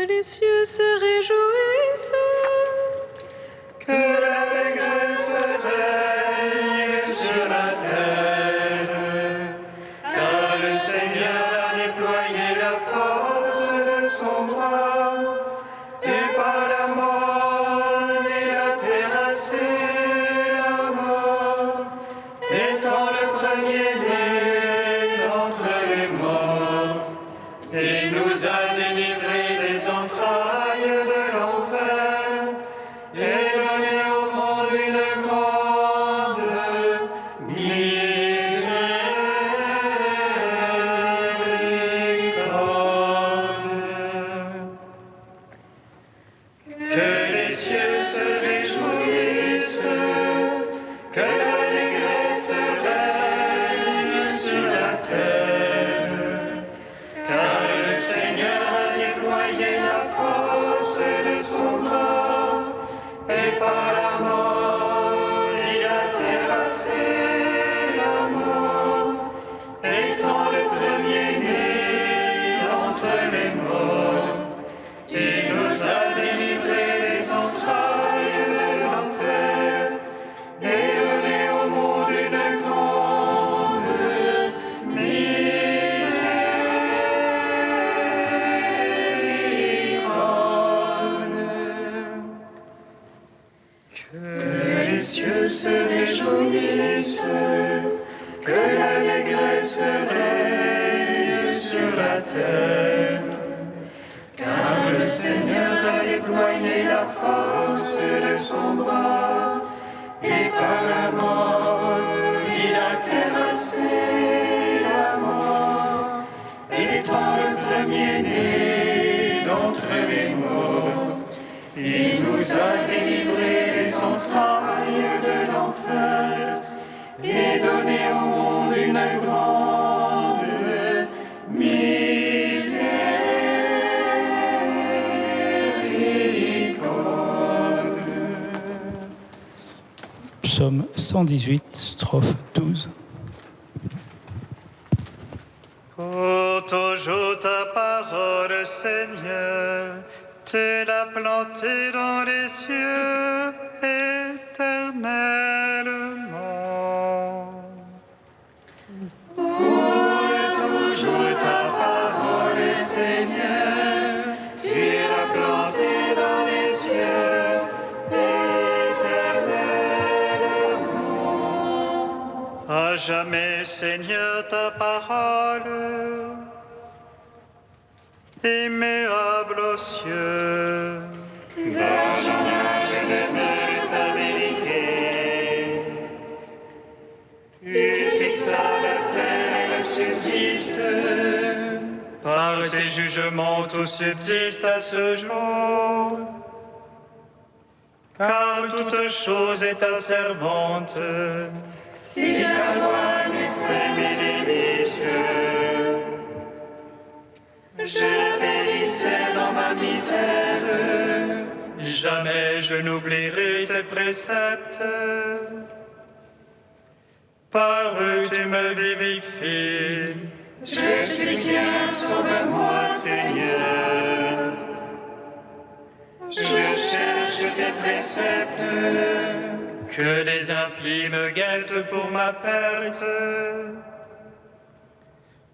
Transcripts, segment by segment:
les cieux se réjouissent, que l'allégresse règne sur la terre, car le Seigneur a déployé la force de son bras, et par la mort il a terrassé la mort, étant le premier-né d'entre les morts, et nous a délivrés des entrailles de l'enfer, et donné au monde une grande miséricorde. Que les cieux se réjouissent, que l'allégresse règne sur la terre, car le Seigneur a déployé la force de son bras, et par la mort il a terrassé la mort, étant le premier-né d'entre les morts. Il nous a délivrés des entrailles de l'enfer, et donné au monde une grande miséricorde. Que les cieux se réjouissent, que l'allégresse règne sur la terre, car le Seigneur a déployé la force de son bras, et par la mort il a terrassé la mort, étant le premier-né d'entre les morts. Il nous a délivrés des entrailles de l'enfer, et donné au monde une grande miséricorde. Psaume 118, strophe 12. Pour toujours ta parole, Seigneur, tu l'as plantée dans les cieux éternellement. Pour toujours ta parole, Seigneur, tu l'as plantée dans les cieux éternellement. À jamais, Seigneur, ta parole, immuable aux cieux. D'âge en âge demeure ta vérité. Tu fixas la terre, elle subsiste. Par tes jugements, tout subsiste à ce jour. Car toute chose est ta servante. Si ta loi n'est fait mes délices, je périssais dans ma misère. Jamais je n'oublierai tes préceptes. Par eux tu me vivifies. Je soutiens, sauve-moi, Seigneur. Je cherche tes préceptes. Que les impies me guettent pour ma perte.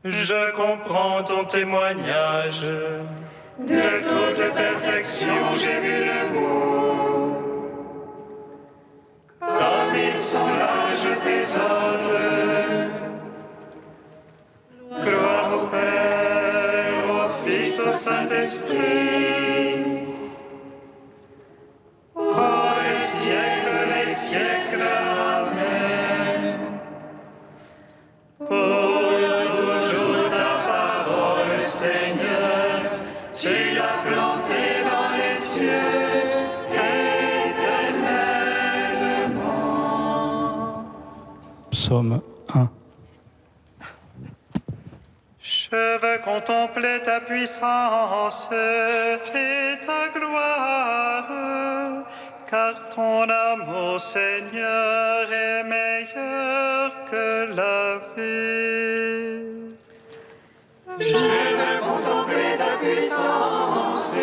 Je comprends ton témoignage. De toute perfection, j'ai vu le mot. Comme ils sont larges tes ordres. Gloire au Père, au Fils, au Saint-Esprit. Pour les siècles, Amen. Seigneur, tu l'as planté dans les cieux éternellement. Psaume 1. Je veux contempler ta puissance et ta gloire, car ton amour, Seigneur, est meilleur que la vie. Je veux contempler ta puissance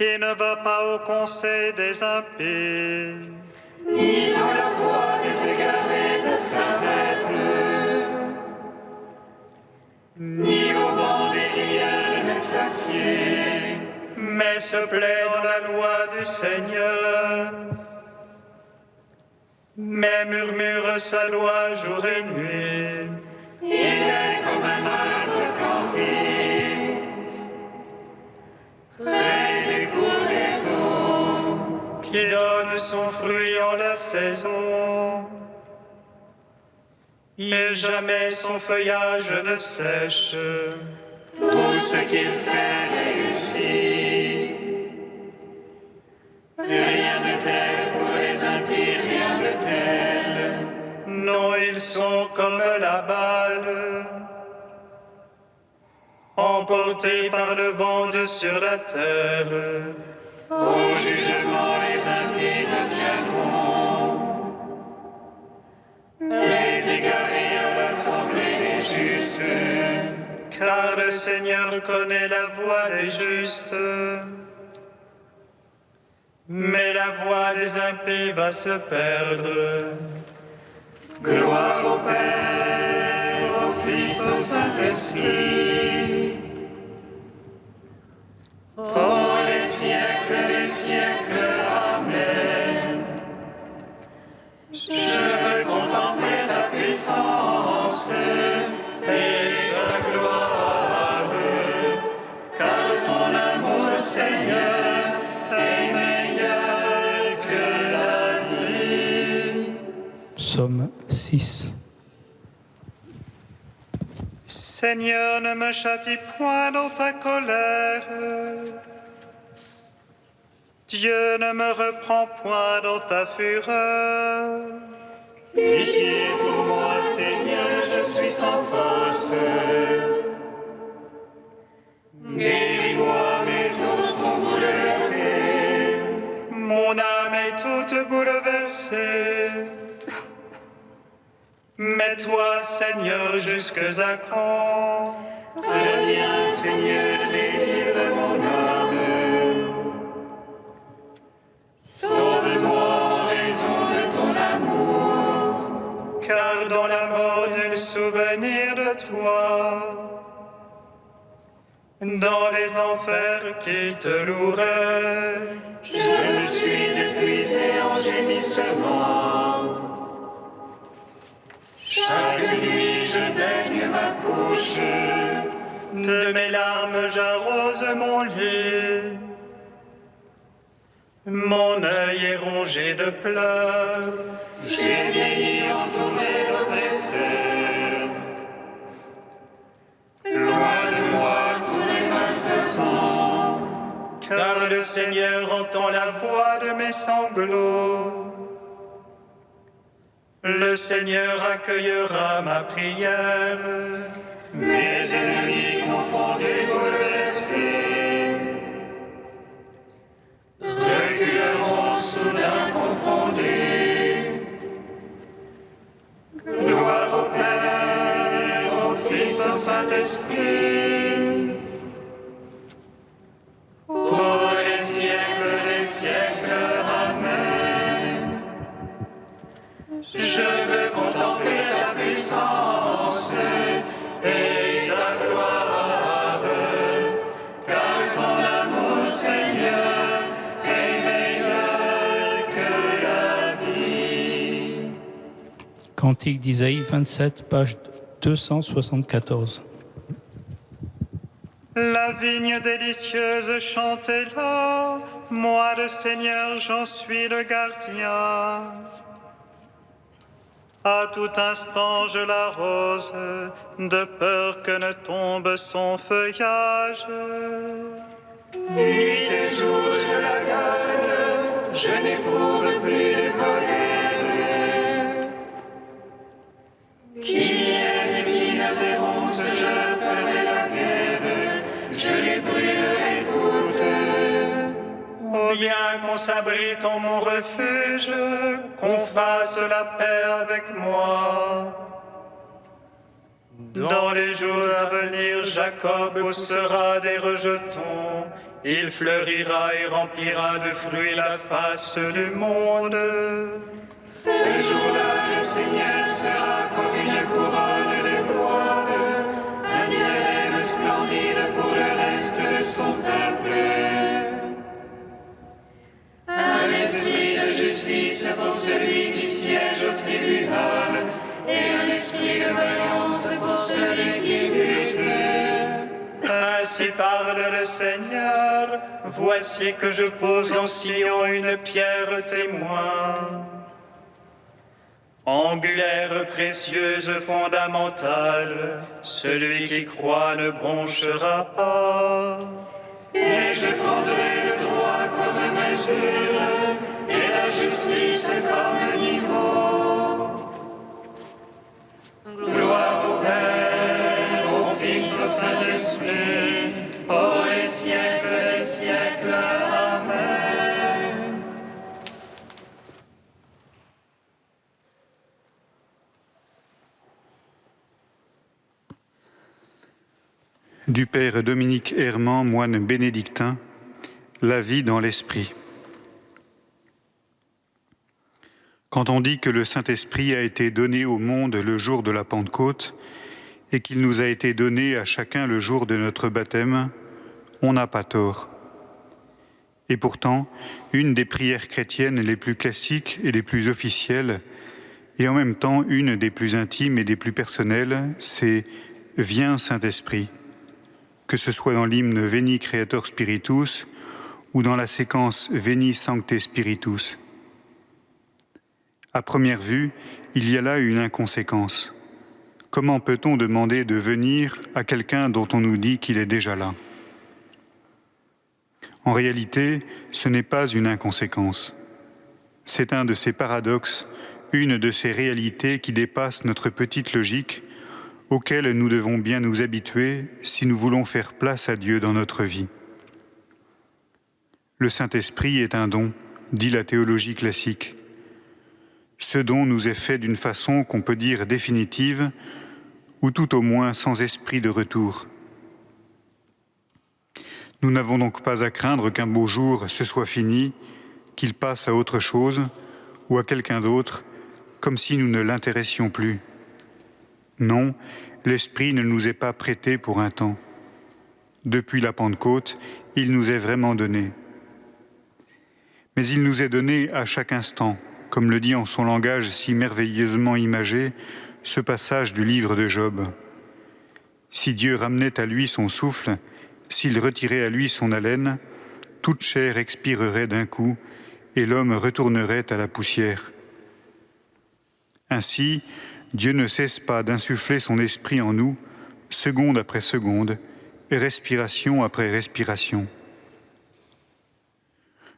qui ne va pas au conseil des impies, ni dans la voie des égarés ne s'arrête, ni au banc des riels ne s'assied, mais se plaît dans la loi du Seigneur. Mais murmure sa loi jour et nuit. il est comme un arbre planté près des cours des eaux, Qui donne son fruit en la saison, et jamais son feuillage ne sèche. tout ce qu'il fait réussit. Rien de tel pour les impies, rien de tel. Non, ils sont comme la balle, emportés par le vent de sur la terre. Au jugement, les impies ne tiendront. Les égarés à l'assemblée des justes. Car le Seigneur connaît la voie des justes, mais la voie des impies va se perdre. Gloire au Père, au Fils, au Saint-Esprit. Pour les siècles des siècles. Amen. Je veux contempler ta puissance et ta gloire, car ton amour, Seigneur, est meilleur que la vie. Psaume 6. Seigneur, ne me châtie point dans ta colère. Dieu, ne me reprends point dans ta fureur. Pitié pour moi, Seigneur, je suis sans force. Guéris-moi, mes os sont bouleversés. Mon âme est toute bouleversée. Mais toi, Seigneur, jusque à quand? Reviens, Seigneur, délivre mon âme. Sauve-moi en raison de ton amour. Car dans la mort, nul souvenir de toi. Dans les enfers qui te loueraient, Je me suis épuisé en gémissement. Chaque nuit, je baigne ma couche. de mes larmes j'arrose mon lit. Mon œil est rongé de pleurs. J'ai vieilli entouré d'oppresseurs. Loin de moi tous les malfaisants. Car le Seigneur entend la voix de mes sanglots. Le Seigneur accueillera ma prière. Mes ennemis confondus, bouleversés, reculeront soudain confondus. Gloire au Père, au Fils, au Saint-Esprit, pour les siècles des siècles. Amen. Je veux contempler ta puissance et ta gloire, car ton amour, Seigneur, est meilleur que la vie. Cantique d'Isaïe 27, page 274. La vigne délicieuse, chantez-la. Moi, le Seigneur, j'en suis le gardien. À tout instant, je l'arrose, de peur que ne tombe son feuillage. Nuit et jour, je la garde, je n'éprouve plus de colère. Qu'il y ait des mines et ronces, je ferai la guerre, je les brûlerai toutes. Oh bien qu'on s'abrite en mon refuge, qu'on fasse la paix avec moi. Dans les jours à venir, Jacob poussera des rejetons, Il fleurira et remplira de fruits la face du monde. Ce jour-là, le Seigneur sera comme une couronne de gloire, un diadème splendide pour le reste de son peuple. Un esprit de justice pour celui qui siège au tribunal, et un esprit de vaillance pour celui qui lutte. Ainsi parle le Seigneur, voici que je pose en Sion une pierre témoin. Angulaire, précieuse, fondamentale, celui qui croit ne bronchera pas. Et je prendrai le droit comme mesure, et la justice comme niveau. Gloire au Père, au Fils, au Saint-Esprit, pour les siècles des siècles. Amen. Du Père Dominique Herman, moine bénédictin, la vie dans l'Esprit. Quand on dit que le Saint-Esprit a été donné au monde le jour de la Pentecôte et qu'il nous a été donné à chacun le jour de notre baptême, on n'a pas tort. Et pourtant, une des prières chrétiennes les plus classiques et les plus officielles, et en même temps une des plus intimes et des plus personnelles, c'est « Viens Saint-Esprit », que ce soit dans l'hymne Veni Creator Spiritus ou dans la séquence Veni Sancte Spiritus. À première vue, il y a là une inconséquence. Comment peut-on demander de venir à quelqu'un dont on nous dit qu'il est déjà là ? En réalité, ce n'est pas une inconséquence. C'est un de ces paradoxes, une de ces réalités qui dépassent notre petite logique, auxquelles nous devons bien nous habituer si nous voulons faire place à Dieu dans notre vie. Le Saint-Esprit est un don, dit la théologie classique. Ce don nous est fait d'une façon qu'on peut dire définitive, ou tout au moins sans esprit de retour. Nous n'avons donc pas à craindre qu'un beau jour ce soit fini, qu'il passe à autre chose ou à quelqu'un d'autre, comme si nous ne l'intéressions plus. Non, l'Esprit ne nous est pas prêté pour un temps. Depuis la Pentecôte, il nous est vraiment donné. Mais il nous est donné à chaque instant, comme le dit en son langage si merveilleusement imagé ce passage du livre de Job. Si Dieu ramenait à lui son souffle, s'il retirait à lui son haleine, toute chair expirerait d'un coup et l'homme retournerait à la poussière. Ainsi, Dieu ne cesse pas d'insuffler son esprit en nous, seconde après seconde, et respiration après respiration.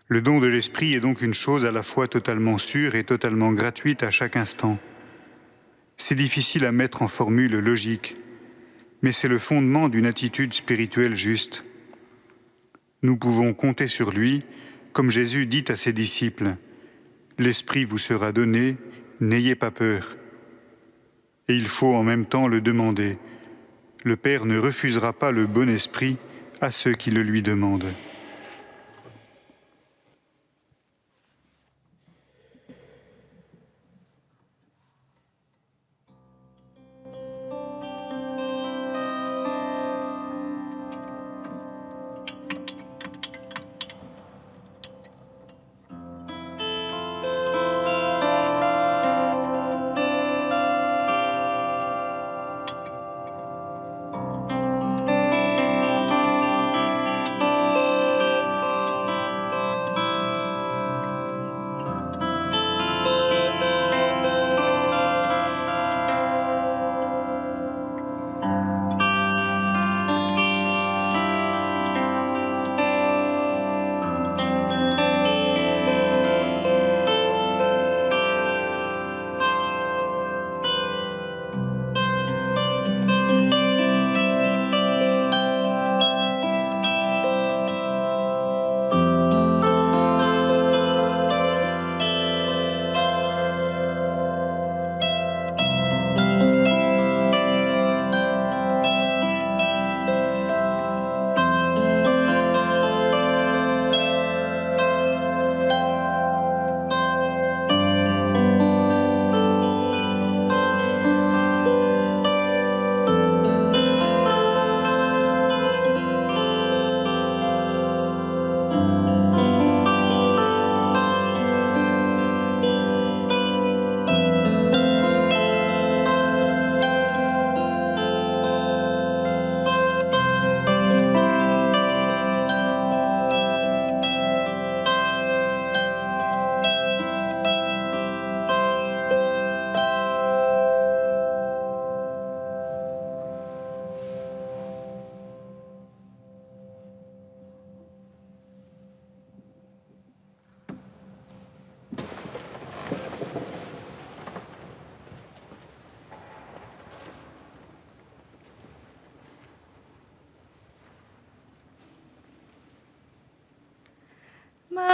Le don de l'esprit est donc une chose à la fois totalement sûre et totalement gratuite à chaque instant. C'est difficile à mettre en formule logique, mais c'est le fondement d'une attitude spirituelle juste. Nous pouvons compter sur lui, comme Jésus dit à ses disciples, « L'Esprit vous sera donné, n'ayez pas peur ». Et il faut en même temps le demander. Le Père ne refusera pas le bon esprit à ceux qui le lui demandent.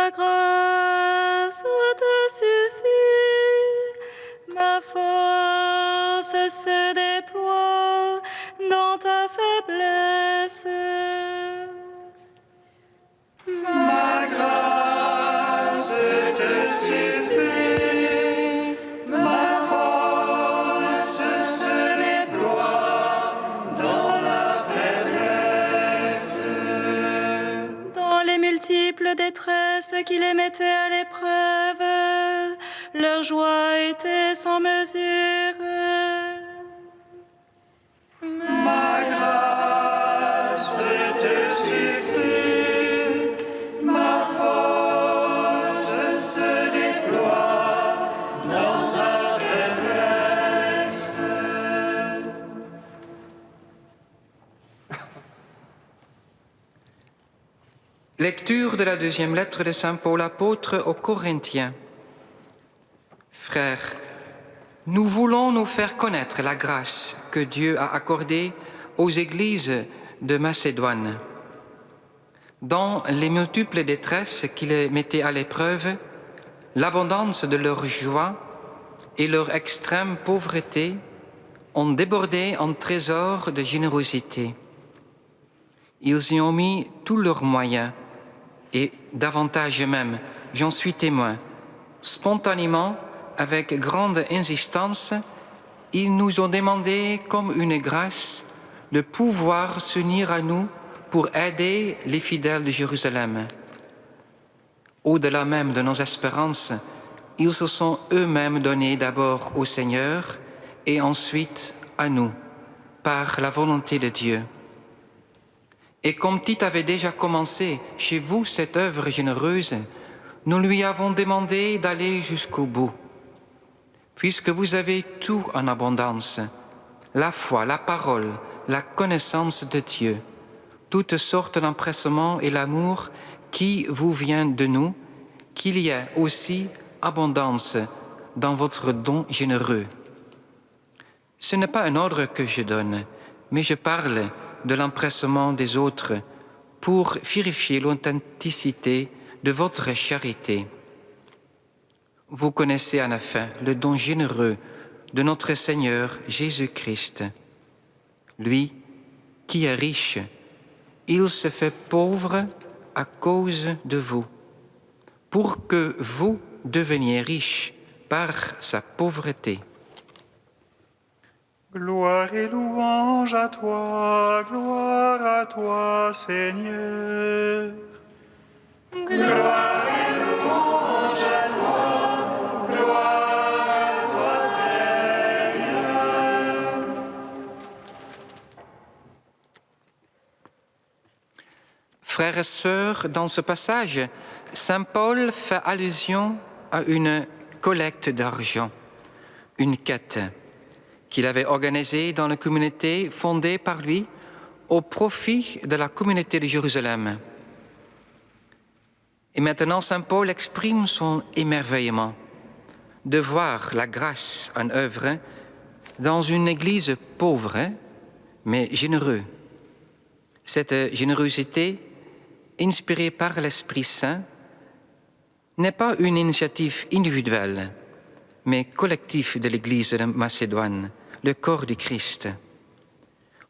Ma grâce te suffit, ma force se déploie dans ta faiblesse. Ma grâce te suffit, ma force se déploie dans la faiblesse. Dans les multiples détresses qui les mettaient à l'épreuve, leur joie était sans mesure. Ma grâce te suffit, ma force se déploie dans ta faiblesse. Lecture de la deuxième lettre de Saint Paul apôtre aux Corinthiens. Frères, nous voulons nous faire connaître la grâce que Dieu a accordée aux églises de Macédoine. Dans les multiples détresses qui les mettaient à l'épreuve, l'abondance de leur joie et leur extrême pauvreté ont débordé en trésors de générosité. Ils y ont mis tous leurs moyens, et davantage même, j'en suis témoin, spontanément, avec grande insistance, ils nous ont demandé comme une grâce de pouvoir s'unir à nous pour aider les fidèles de Jérusalem. Au-delà même de nos espérances, ils se sont eux-mêmes donnés d'abord au Seigneur et ensuite à nous, par la volonté de Dieu. Et comme Tite avait déjà commencé chez vous cette œuvre généreuse, nous lui avons demandé d'aller jusqu'au bout. Puisque vous avez tout en abondance, la foi, la parole, la connaissance de Dieu, toutes sortes d'empressements et l'amour qui vous vient de nous, qu'il y ait aussi abondance dans votre don généreux. Ce n'est pas un ordre que je donne, mais je parle de l'empressement des autres pour vérifier l'authenticité de votre charité. Vous connaissez en effet le don généreux de notre Seigneur Jésus-Christ. Lui, qui est riche, il se fait pauvre à cause de vous, pour que vous deveniez riches par sa pauvreté. Gloire et louange à toi, Seigneur. Gloire et louange à toi, gloire à toi, Seigneur. Frères et sœurs, dans ce passage, Saint Paul fait allusion à une collecte d'argent, une quête qu'il avait organisée dans la communauté fondée par lui au profit de la communauté de Jérusalem. Et maintenant, Saint Paul exprime son émerveillement de voir la grâce en œuvre dans une église pauvre, mais généreuse. Cette générosité, inspirée par l'Esprit Saint, n'est pas une initiative individuelle, mais collective de l'église de Macédoine, le corps du Christ.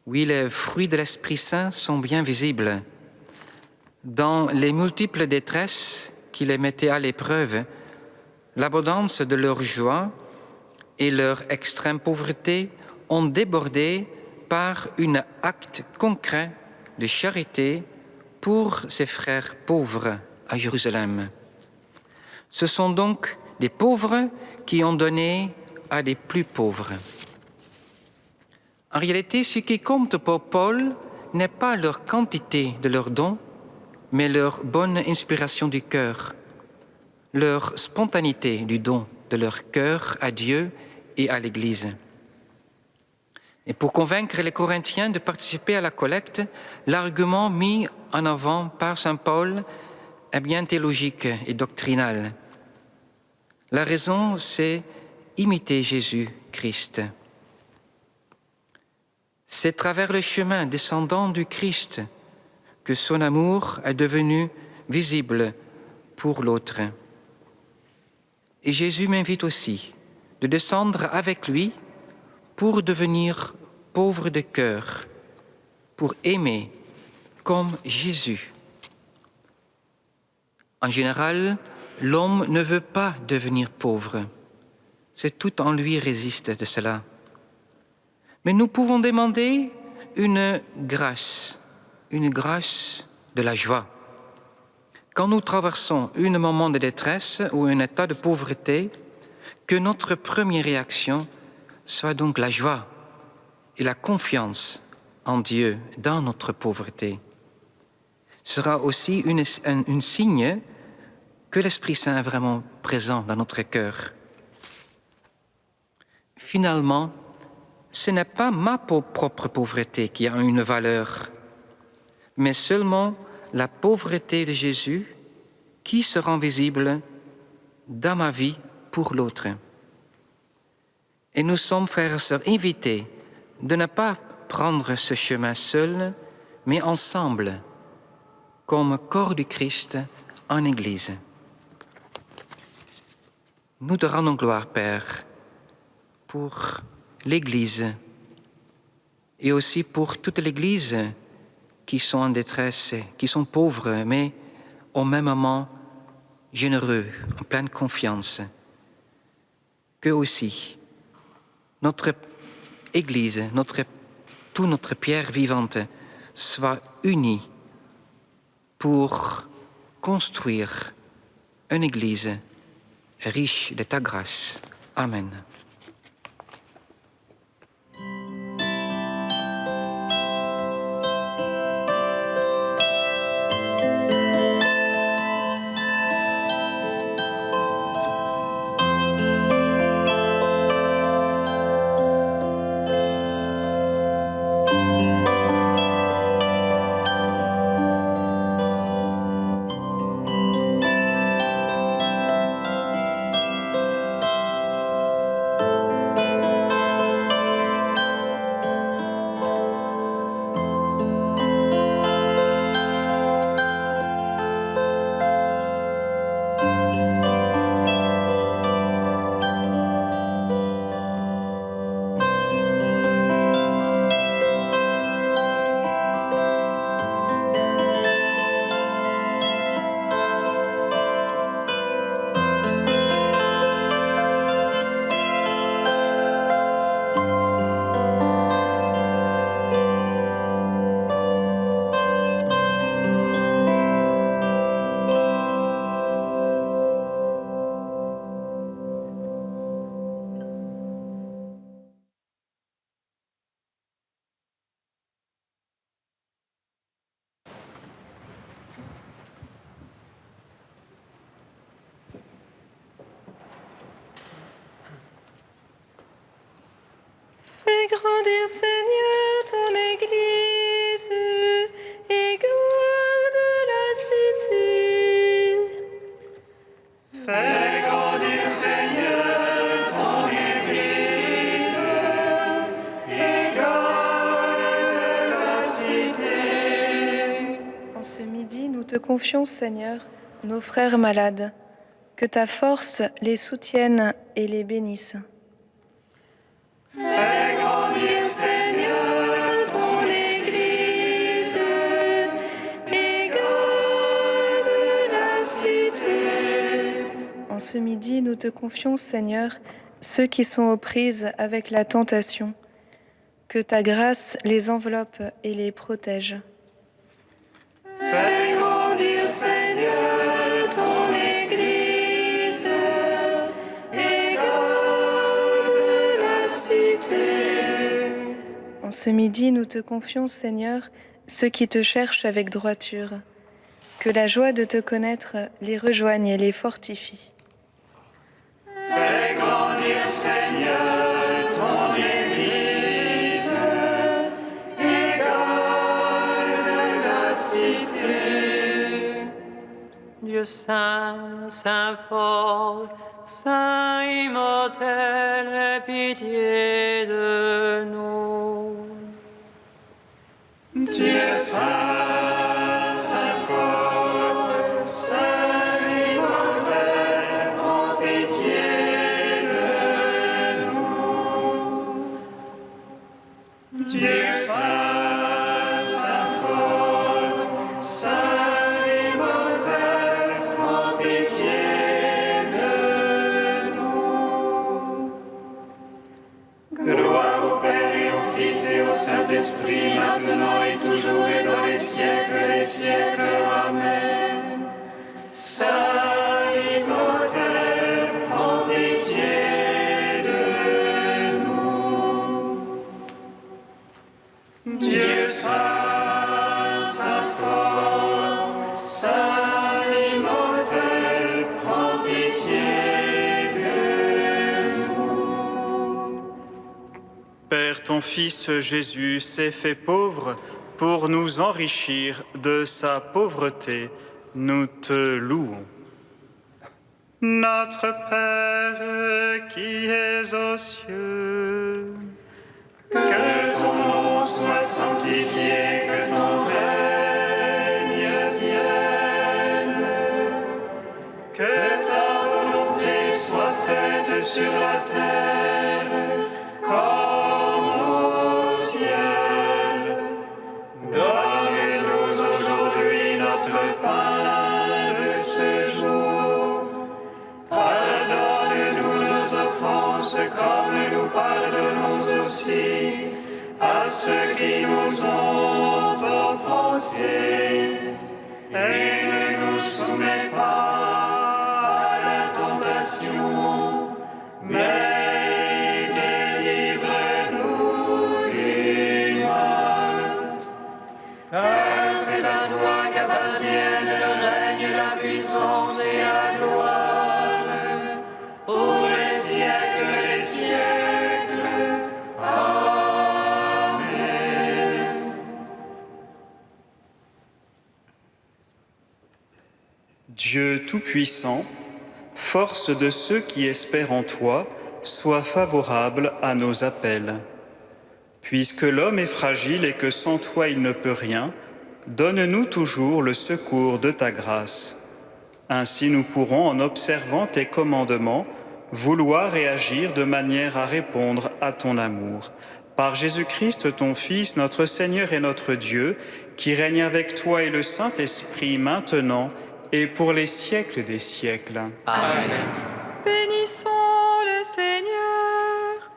Oui, les fruits de l'Esprit Saint sont bien visibles. Dans les multiples détresses qui les mettaient à l'épreuve, l'abondance de leur joie et leur extrême pauvreté ont débordé par un acte concret de charité pour ces frères pauvres à Jérusalem. Ce sont donc des pauvres qui ont donné à des plus pauvres. En réalité, ce qui compte pour Paul n'est pas leur quantité de leurs dons, mais leur bonne inspiration du cœur, leur spontanéité du don de leur cœur à Dieu et à l'Église. Et pour convaincre les Corinthiens de participer à la collecte, l'argument mis en avant par Saint Paul est bien théologique et doctrinal. La raison, c'est imiter Jésus-Christ. C'est à travers le chemin descendant du Christ que son amour est devenu visible pour l'autre. Et Jésus m'invite aussi de descendre avec lui pour devenir pauvre de cœur, pour aimer comme Jésus. En général, l'homme ne veut pas devenir pauvre. C'est tout en lui résiste de cela. Mais nous pouvons demander une grâce de la joie. Quand nous traversons un moment de détresse ou un état de pauvreté, que notre première réaction soit donc la joie et la confiance en Dieu dans notre pauvreté. Ce sera aussi un signe que l'Esprit Saint est vraiment présent dans notre cœur. Finalement, ce n'est pas ma propre pauvreté qui a une valeur, mais seulement la pauvreté de Jésus qui se rend visible dans ma vie pour l'autre. Et nous sommes, frères et sœurs, invités de ne pas prendre ce chemin seul, mais ensemble, comme corps du Christ en Église. Nous te rendons gloire, Père, pour l'Église et aussi pour toute l'Église qui sont en détresse, qui sont pauvres, mais au même moment généreux, en pleine confiance. Que aussi notre Église, toute notre pierre vivante soit unie pour construire une Église riche de ta grâce. Amen. Fais grandir, Seigneur, ton Église et garde la cité. Fais grandir, Seigneur, ton Église et garde la cité. En ce midi, nous te confions, Seigneur, nos frères malades. Que ta force les soutienne et les bénisse. Fais grandir, Seigneur, ton Église et garde la cité. En ce midi, nous te confions, Seigneur, ceux qui sont aux prises avec la tentation. Que ta grâce les enveloppe et les protège. Fais grandir, Seigneur, ton Église et garde la cité. En ce midi, nous te confions, Seigneur, ceux qui te cherchent avec droiture. Que la joie de te connaître les rejoigne et les fortifie. Fais grandir, Seigneur, ton Église et garde la cité. Dieu saint, saint fort, saint immortel, aie pitié de nous. Dieu saint, saint fort, saint immortel, Père, ton Fils Jésus s'est fait pauvre pour nous enrichir de sa pauvreté. Nous te louons. Notre Père qui es aux cieux, Que ton nom soit sanctifié, que ton règne vienne, que ta volonté soit faite sur la terre comme au ciel. Donne-nous aujourd'hui notre pain de ce jour. Pardonne-nous nos offenses comme nous pardonnons aussi à ceux qui nous ont offensés. Et ne nous soumets pas à la tentation, mais délivre-nous du mal. Car c'est à toi qu'appartiennent le règne, la puissance et la gloire, pour les siècles des siècles. Amen. Dieu Tout-Puissant, force de ceux qui espèrent en toi, sois favorable à nos appels. Puisque l'homme est fragile et que sans toi il ne peut rien, donne-nous toujours le secours de ta grâce. Ainsi nous pourrons, en observant tes commandements, vouloir et agir de manière à répondre à ton amour. Par Jésus-Christ, ton Fils, notre Seigneur et notre Dieu, qui règne avec toi et le Saint-Esprit maintenant et pour les siècles des siècles. Amen. Bénissons le Seigneur.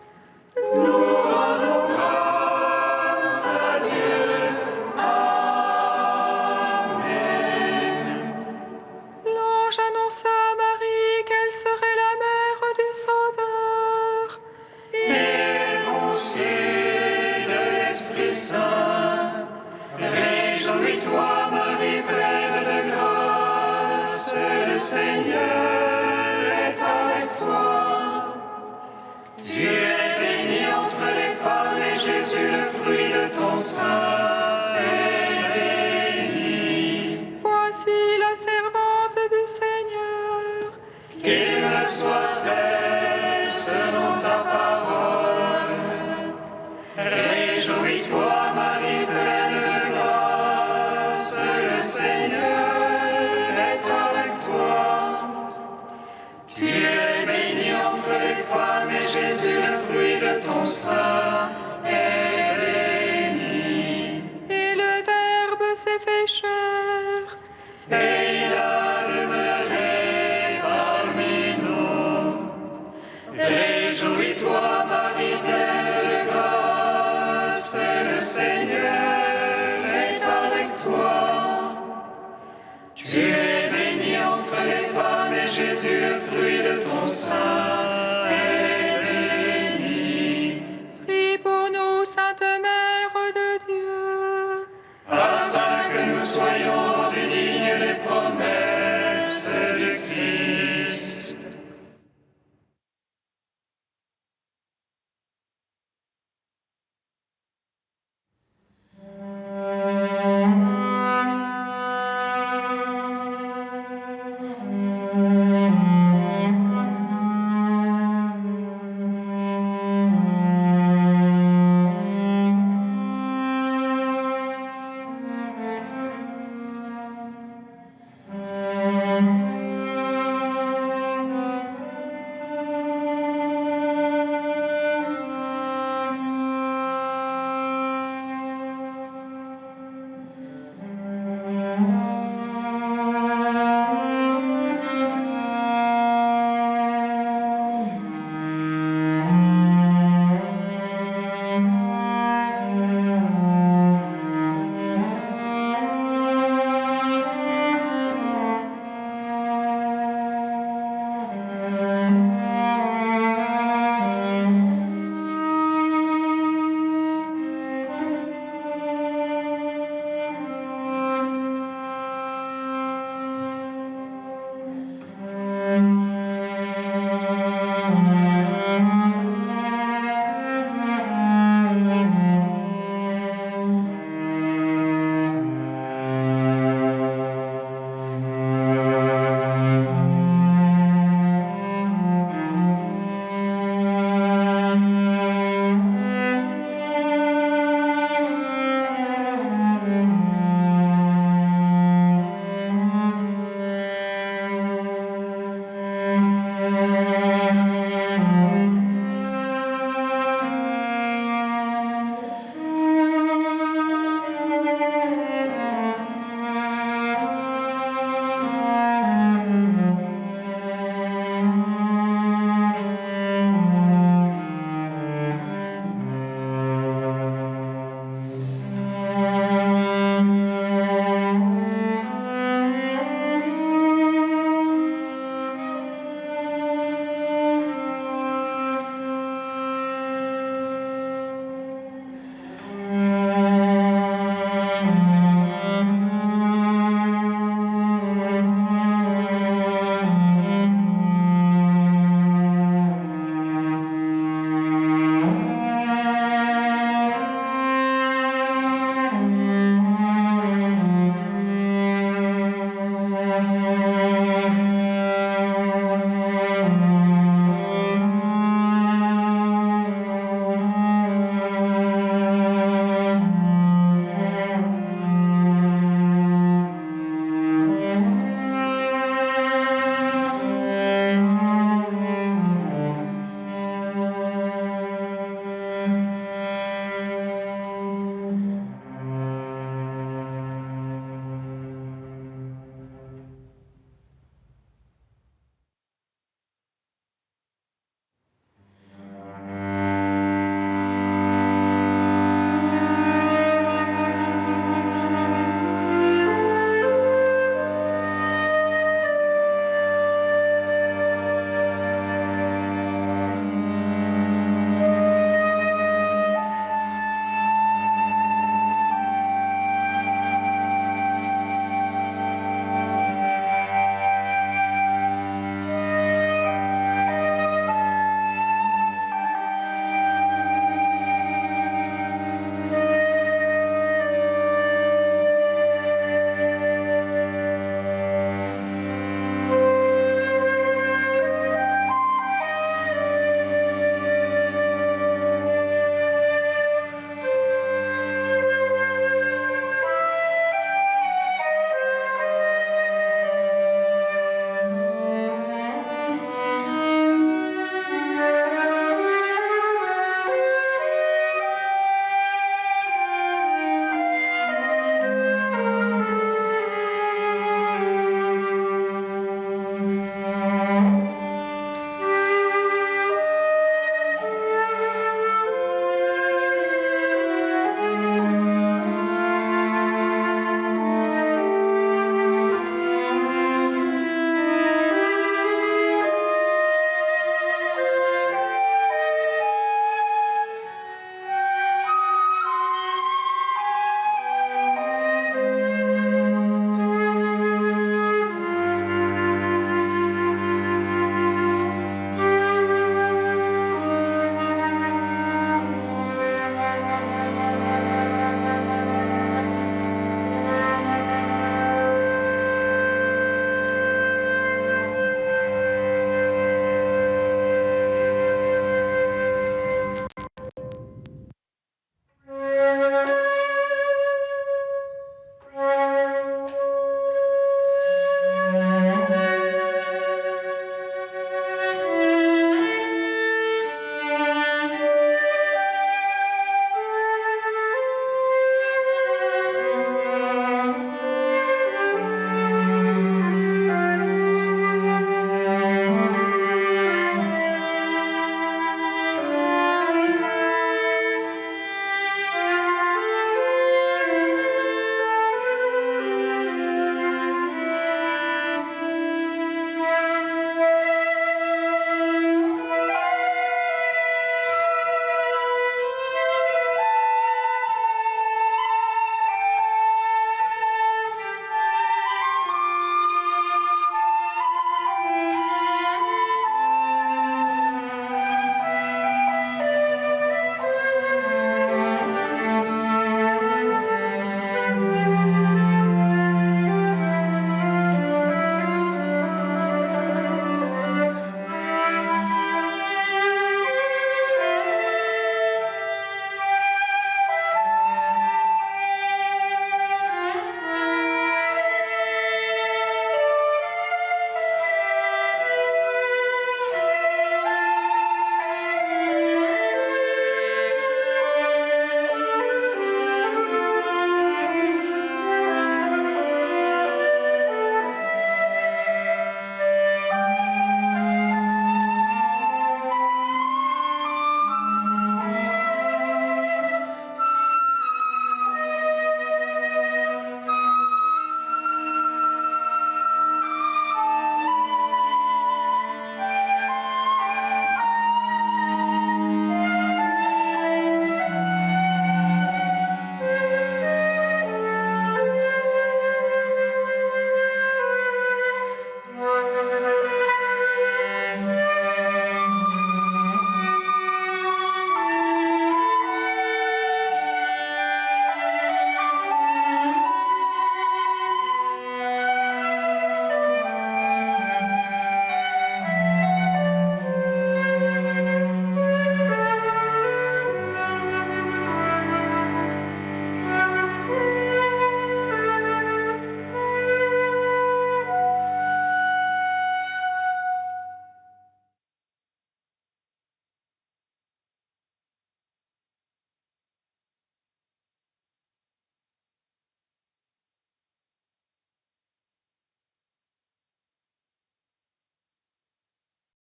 L'ange annonça à Marie qu'elle serait la mère du Sauveur. Et conçue de l'Esprit Saint, réjouis-toi, Marie, pleine de grâce, le Seigneur est avec toi. Tu es bénie entre les femmes et Jésus, le fruit de ton sein, est béni. Voici la servante du Seigneur. Qu'il me soit fait selon ta parole. Réjouis-toi, Marie, pleine de grâce, le Seigneur est avec toi. Tu es bénie entre les femmes et Jésus, le fruit de ton sein, est béni. Et le Verbe s'est fait chair. Et il a demeuré parmi nous. Réjouis-toi, Marie, pleine de grâce, le Seigneur est avec toi. Tu es bénie entre les femmes et Jésus, le fruit de ton sein,